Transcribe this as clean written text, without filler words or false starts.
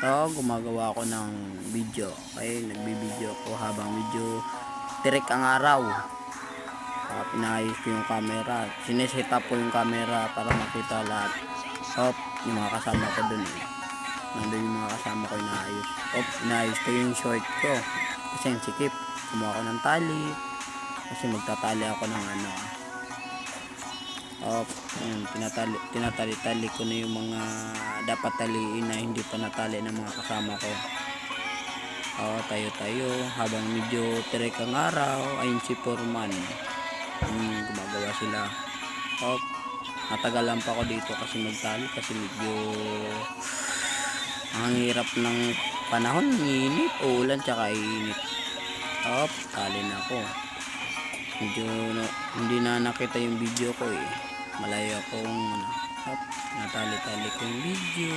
Ito, gumagawa ako ng video. Okay, nagbibideo ako habang medyo tirik ang araw. Pinayos ko yung camera. Sineset up ko yung camera para makita lahat. Yung mga kasama ko dun eh. Nandun yung mga kasama ko inaayos. Inaayos ko yung short ko. Kasi yung sikip. Kumuha ko ng tali. Kasi magtatali ako ng ano. Yun, tinatali-tali ko na yung mga dapat taliin na hindi pa natali ng mga kasama ko. Tayo habang medyo tirik ang araw. Ayun si Foreman, gumagawa sila. Natagalan pa ako dito kasi magtali kasi medyo ang hirap ng panahon, init, ulan tsaka init. Tali na ako. Medyo hindi na nakita yung video ko eh. Malayo akong natali-tali ko yung video.